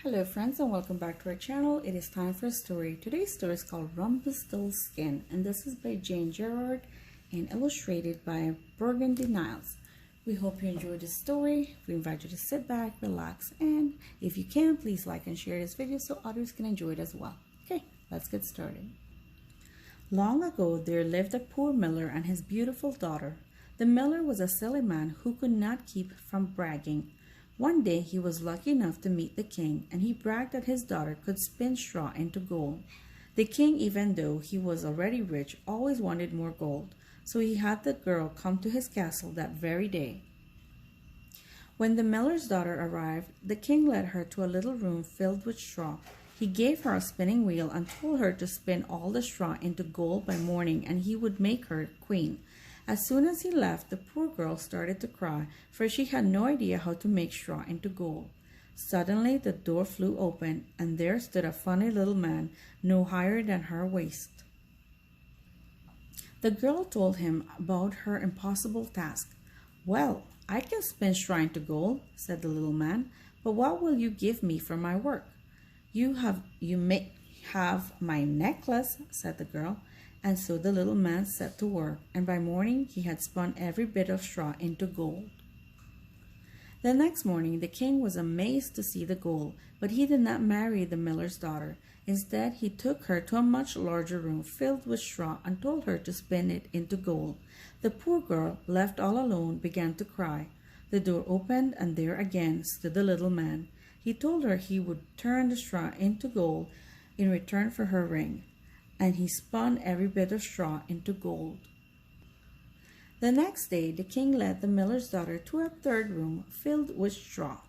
Hello friends and welcome back to our channel. It is time for a story. Today's story is called Rumplestiltskin and this is by Jerrard and illustrated by Burgandy Nilles. We hope you enjoyed this story. We invite you to sit back, relax, and if you can, please like and share this video so others can enjoy it as well. Okay, let's get started. Long ago there lived a poor miller and his beautiful daughter. The miller was a silly man who could not keep from bragging. One day he was lucky enough to meet the king, and he bragged that his daughter could spin straw into gold. The king, even though he was already rich, always wanted more gold, so he had the girl come to his castle that very day. When the miller's daughter arrived, the king led her to a little room filled with straw. He gave her a spinning wheel and told her to spin all the straw into gold by morning, and he would make her queen. As soon as he left, the poor girl started to cry, for she had no idea how to make straw into gold. Suddenly, the door flew open, and there stood a funny little man, no higher than her waist. The girl told him about her impossible task. "Well, I can spin straw into gold," said the little man, "but what will you give me for my work?" You may have my necklace," said the girl. And so the little man set to work, and by morning he had spun every bit of straw into gold. The next morning the king was amazed to see the gold, but he did not marry the miller's daughter. Instead, he took her to a much larger room filled with straw and told her to spin it into gold. The poor girl, left all alone, began to cry. The door opened, and there again stood the little man. He told her he would turn the straw into gold in return for her ring, and he spun every bit of straw into gold. The next day, the king led the miller's daughter to a third room filled with straw.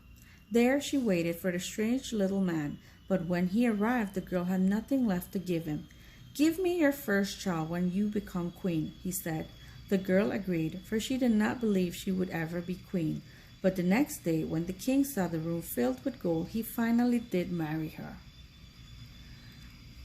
There she waited for the strange little man, but when he arrived, the girl had nothing left to give him. "Give me your first child when you become queen," he said. The girl agreed, for she did not believe she would ever be queen. But the next day, when the king saw the room filled with gold, he finally did marry her.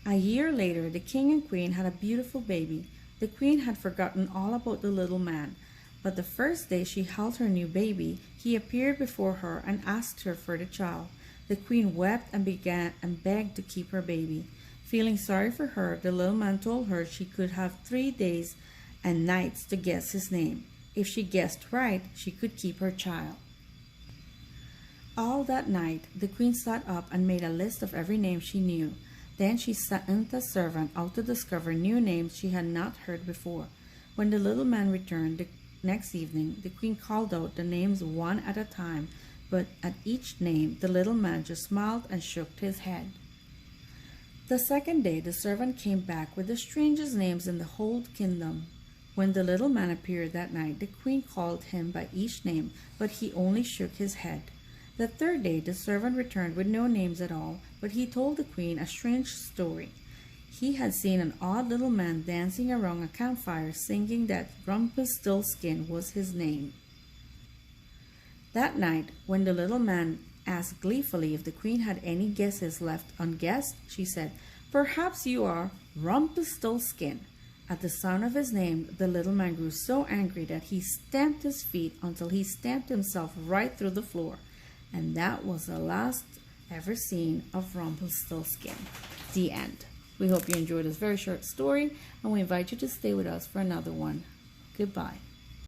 A year later, the king and queen had a beautiful baby. The queen had forgotten all about the little man, but the first day she held her new baby, he appeared before her and asked her for the child. The queen wept and begged to keep her baby. Feeling sorry for her, the little man told her she could have 3 days and nights to guess his name. If she guessed right, she could keep her child. All that night, the queen sat up and made a list of every name she knew. Then she sent a servant out to discover new names she had not heard before. When the little man returned the next evening, the queen called out the names one at a time, but at each name the little man just smiled and shook his head. The second day the servant came back with the strangest names in the whole kingdom. When the little man appeared that night, the queen called him by each name, but he only shook his head. The third day the servant returned with no names at all, but he told the queen a strange story. He had seen an odd little man dancing around a campfire singing that Rumplestiltskin was his name. That night, when the little man asked gleefully if the queen had any guesses left unguessed, she said, "Perhaps you are Rumplestiltskin." At the sound of his name, the little man grew so angry that he stamped his feet until he stamped himself right through the floor. And that was the last ever seen of Rumplestiltskin. The end. We hope you enjoyed this very short story, and we invite you to stay with us for another one. Goodbye.